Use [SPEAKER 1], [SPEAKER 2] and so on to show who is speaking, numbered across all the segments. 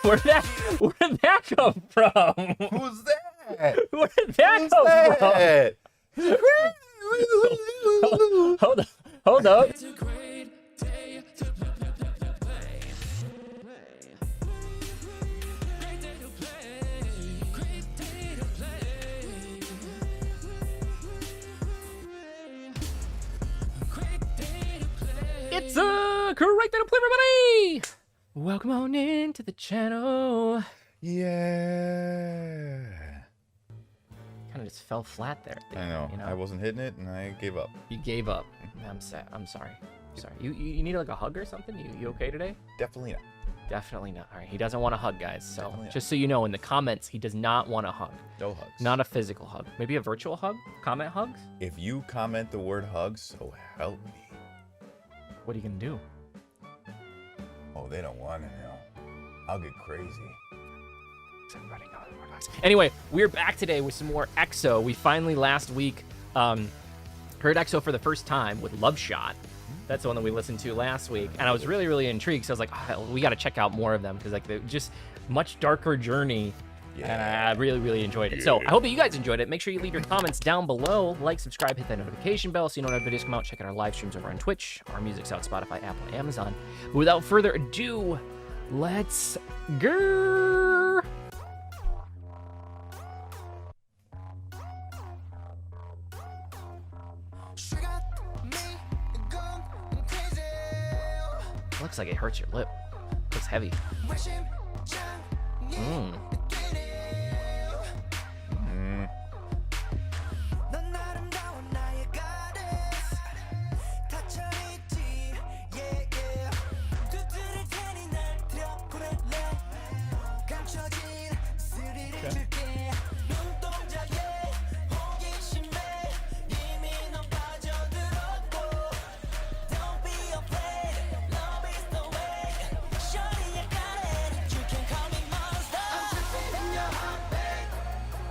[SPEAKER 1] Where did that come from?
[SPEAKER 2] Who's that?
[SPEAKER 1] Where did that
[SPEAKER 2] Who's
[SPEAKER 1] come
[SPEAKER 2] that?
[SPEAKER 1] from? Hold up. It's a great day to play, everybody! Welcome on into the channel.
[SPEAKER 2] Yeah.
[SPEAKER 1] Kind of just fell flat there.
[SPEAKER 2] I know.
[SPEAKER 1] You know?
[SPEAKER 2] I wasn't hitting it, and I gave up.
[SPEAKER 1] You gave up. I'm sad. I'm sorry. You need like a hug or something? You okay today?
[SPEAKER 2] Definitely not.
[SPEAKER 1] Definitely not. All right. He doesn't want a hug, guys. So
[SPEAKER 2] Definitely not.
[SPEAKER 1] just so you know, in the comments, he does not want a hug.
[SPEAKER 2] No hugs.
[SPEAKER 1] Not a physical hug. Maybe a virtual hug? Comment hugs?
[SPEAKER 2] If you comment the word hugs, so help me.
[SPEAKER 1] What are you gonna do?
[SPEAKER 2] Oh, they don't want to know. I'll get crazy.
[SPEAKER 1] Anyway, we're back today with some more EXO. We finally last week heard EXO for the first time with Love Shot. That's the one that we listened to last week, and I was really, really intrigued. So I was like, oh, we got to check out more of them because like they're just much darker journey. Yeah. And I really, really enjoyed it. So I hope that you guys enjoyed it. Make sure you leave your comments down below. Like, subscribe, hit that notification bell so you know when our videos come out. Check out our live streams over on Twitch. Our music's out Spotify, Apple, Amazon. But without further ado, let's go. Looks like it hurts your lip. Looks heavy.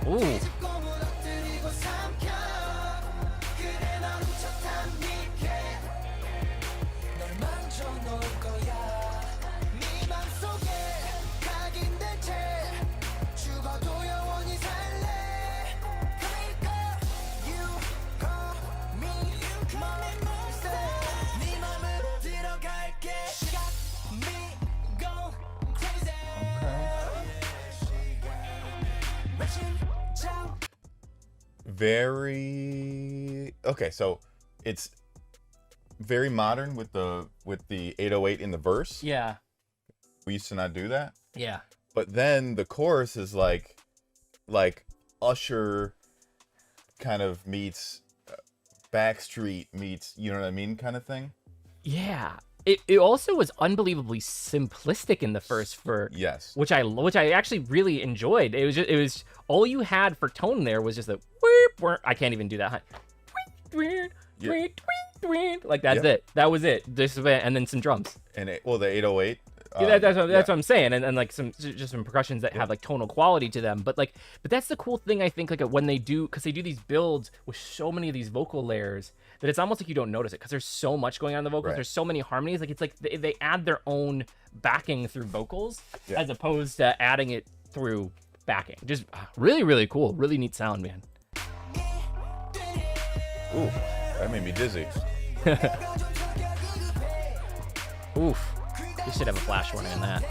[SPEAKER 1] Ooh.
[SPEAKER 2] Very okay, so it's very modern with the 808 in the verse.
[SPEAKER 1] Yeah.
[SPEAKER 2] We used to not do that.
[SPEAKER 1] Yeah.
[SPEAKER 2] But then the chorus is like Usher kind of meets Backstreet meets, you know what I mean, kind of thing.
[SPEAKER 1] Yeah. It also was unbelievably simplistic in the first for
[SPEAKER 2] yes,
[SPEAKER 1] which I actually really enjoyed. It was all you had for tone there was just a weep. I can't even do that. Like that's it. That was it. This and then some drums.
[SPEAKER 2] And the 808.
[SPEAKER 1] Yeah, that's what I'm saying, and like some percussions that have like tonal quality to them. But that's the cool thing I think like when they do, because they do these builds with so many of these vocal layers that it's almost like you don't notice it because there's so much going on in the vocals. Right. There's so many harmonies. Like it's like they add their own backing through vocals as opposed to adding it through backing. Just really, really cool. Really neat sound, man.
[SPEAKER 2] Ooh, that made me dizzy.
[SPEAKER 1] Oof. You should have a flash warning in that.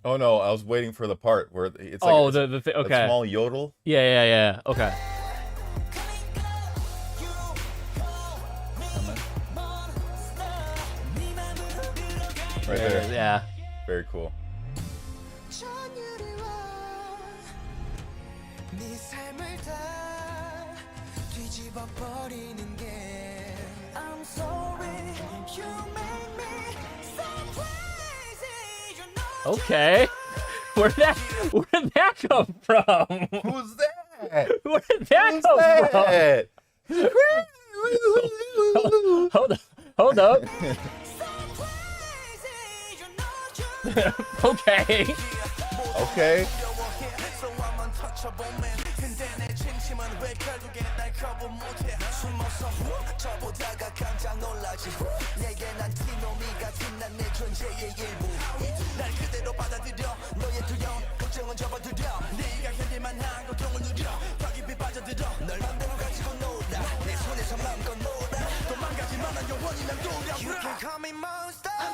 [SPEAKER 2] Oh no, I was waiting for the part where it's like
[SPEAKER 1] okay.
[SPEAKER 2] a small yodel.
[SPEAKER 1] Yeah. Okay.
[SPEAKER 2] Right there.
[SPEAKER 1] Yeah.
[SPEAKER 2] Very cool.
[SPEAKER 3] I'm sorry, you make me so crazy. You know
[SPEAKER 1] Okay. Where did that come from?
[SPEAKER 2] Who's that?
[SPEAKER 1] Where did that
[SPEAKER 2] Who's
[SPEAKER 1] come
[SPEAKER 2] that?
[SPEAKER 1] from? Hold up. Okay.
[SPEAKER 2] Okay.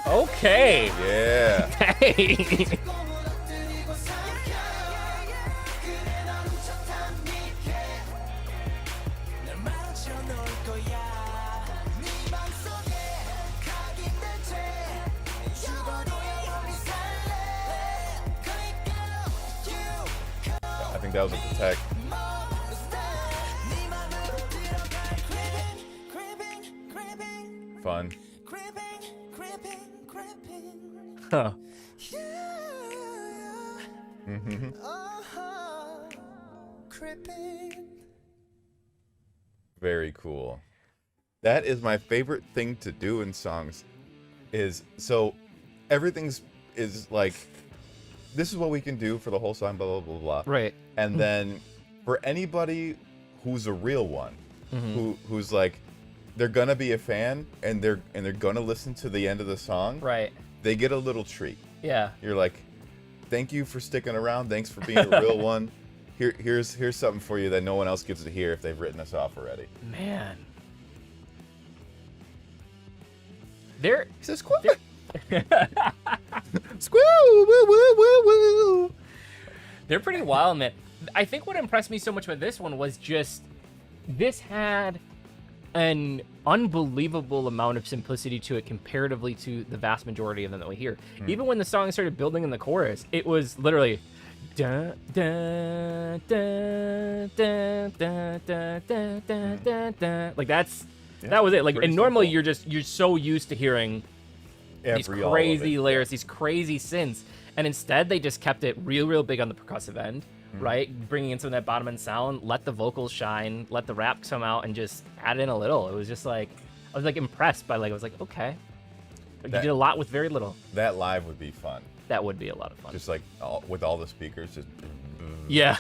[SPEAKER 1] Okay.
[SPEAKER 2] Yeah.
[SPEAKER 1] Hey.
[SPEAKER 2] I think that was a protect. Fun.
[SPEAKER 1] Huh.
[SPEAKER 2] Very cool. That is my favorite thing to do in songs. Is so everything's is like this is what we can do for the whole song, blah blah blah blah.
[SPEAKER 1] Right.
[SPEAKER 2] And then for anybody who's a real one, who's like they're gonna be a fan and they're gonna listen to the end of the song,
[SPEAKER 1] Right.
[SPEAKER 2] they get a little treat.
[SPEAKER 1] Yeah.
[SPEAKER 2] You're like, thank you for sticking around. Thanks for being a real one. Here's something for you that no one else gets to hear if they've written us off already.
[SPEAKER 1] Man. They're
[SPEAKER 2] He says, "Squeal,
[SPEAKER 1] squeal, woo, woo, woo, woo. They're pretty wild, man. I think what impressed me so much with this one was just this had an unbelievable amount of simplicity to it comparatively to the vast majority of them that we hear. Even when the song started building in the chorus, it was literally da da da da da da da da da. Like that was it. Like,
[SPEAKER 2] pretty
[SPEAKER 1] and normally
[SPEAKER 2] simple.
[SPEAKER 1] you're so used to hearing these
[SPEAKER 2] Every all of
[SPEAKER 1] crazy
[SPEAKER 2] it.
[SPEAKER 1] layers, these crazy synths, and instead they just kept it real big on the percussive end, right? Bringing in some of that bottom end sound, let the vocals shine, let the rap come out, and just add in a little. It was just like I was like impressed by like I was like, okay, you
[SPEAKER 2] That-
[SPEAKER 1] did a lot with very little.
[SPEAKER 2] That live would be fun.
[SPEAKER 1] That would be a lot of fun.
[SPEAKER 2] Just like with all the speakers, just
[SPEAKER 1] Yeah.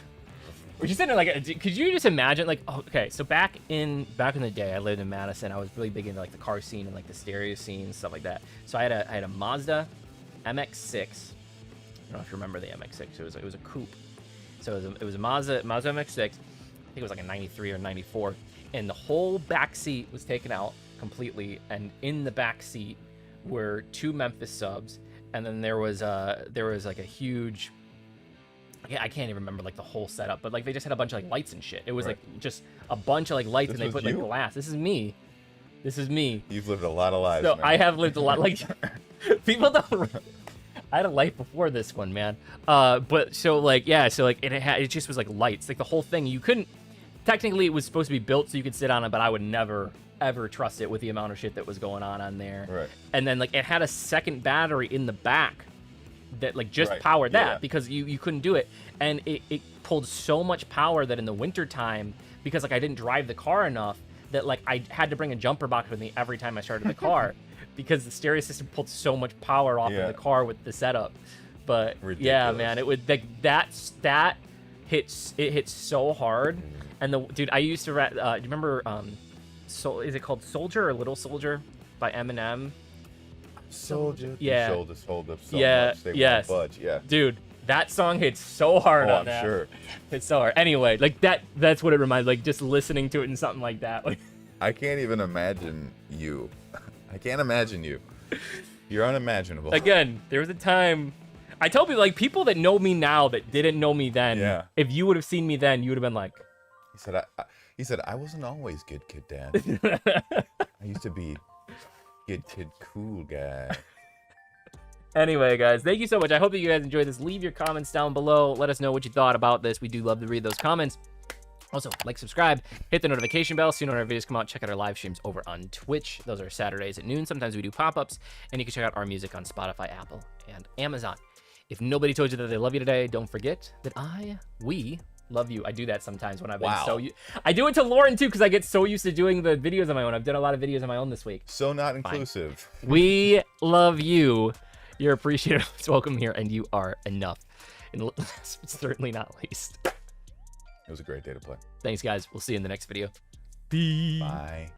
[SPEAKER 1] We're just sitting there like, could you just imagine like, oh, okay, so back in the day, I lived in Madison. I was really big into like the car scene and like the stereo scene and stuff like that. So I had a Mazda MX-6. I don't know if you remember the MX-6. It was a coupe. So it was a Mazda MX-6. I think it was like a 93 or 94, and the whole back seat was taken out completely, and in the back seat were 2 Memphis subs, and then there was like a huge, I can't even remember like the whole setup, but like they just had a bunch of like lights and shit. It was
[SPEAKER 2] Right.
[SPEAKER 1] like just a bunch of like lights,
[SPEAKER 2] This
[SPEAKER 1] and they
[SPEAKER 2] was
[SPEAKER 1] put like
[SPEAKER 2] you?
[SPEAKER 1] glass. This is me.
[SPEAKER 2] You've lived a lot of lives.
[SPEAKER 1] So
[SPEAKER 2] man.
[SPEAKER 1] I have lived a lot. Like people don't. I had a life before this one, man. But so like yeah, so like it just was like lights. Like the whole thing, you couldn't. Technically, it was supposed to be built so you could sit on it, but I would never ever trust it with the amount of shit that was going on there.
[SPEAKER 2] Right.
[SPEAKER 1] And then like it had a second battery in the back that like just
[SPEAKER 2] Right.
[SPEAKER 1] powered
[SPEAKER 2] Yeah.
[SPEAKER 1] that because you couldn't do it, and it pulled so much power that in the wintertime, because like I didn't drive the car enough, that like I had to bring a jumper box with me every time I started the car because the stereo system pulled so much power off
[SPEAKER 2] Yeah.
[SPEAKER 1] of the car with the setup. But yeah,
[SPEAKER 2] Ridiculous.
[SPEAKER 1] man, it would like that hits so hard. And the dude, I used to do you remember is it called Soldier or Little Soldier by Eminem?
[SPEAKER 2] Soldier,
[SPEAKER 1] Yeah.
[SPEAKER 2] shoulders hold up so
[SPEAKER 1] Yeah,
[SPEAKER 2] much they
[SPEAKER 1] yes.
[SPEAKER 2] won't budge. Yeah.
[SPEAKER 1] Dude, that song hits so hard
[SPEAKER 2] Oh,
[SPEAKER 1] on
[SPEAKER 2] I'm
[SPEAKER 1] that.
[SPEAKER 2] sure.
[SPEAKER 1] It's so hard. Anyway, like that's what it reminds, like just listening to it and something like that. Like
[SPEAKER 2] I can't even imagine you. I can't imagine you. You're unimaginable.
[SPEAKER 1] again, there was a time I tell people, like people that know me now that didn't know me then,
[SPEAKER 2] Yeah.
[SPEAKER 1] if you would have seen me then, you would have been like,
[SPEAKER 2] He said I wasn't always good kid dad. I used to be good kid cool guy.
[SPEAKER 1] Anyway, guys, thank you so much. I hope that you guys enjoyed this. Leave your comments down below. Let us know what you thought about this. We do love to read those comments. Also, like, subscribe, hit the notification bell so you know when our videos come out. Check out our live streams over on Twitch. Those are Saturdays at noon. Sometimes we do pop-ups. And you can check out our music on Spotify, Apple, and Amazon. If nobody told you that they love you today, don't forget that we love you. I do that sometimes when I've been I do it to Lauren, too, because I get so used to doing the videos on my own. I've done a lot of videos on my own this week.
[SPEAKER 2] So not inclusive.
[SPEAKER 1] We love you. You're appreciated. Welcome here, and you are enough. And last but certainly not least,
[SPEAKER 2] It was a great day to play.
[SPEAKER 1] thanks, guys. We'll see you in the next video.
[SPEAKER 2] Bye.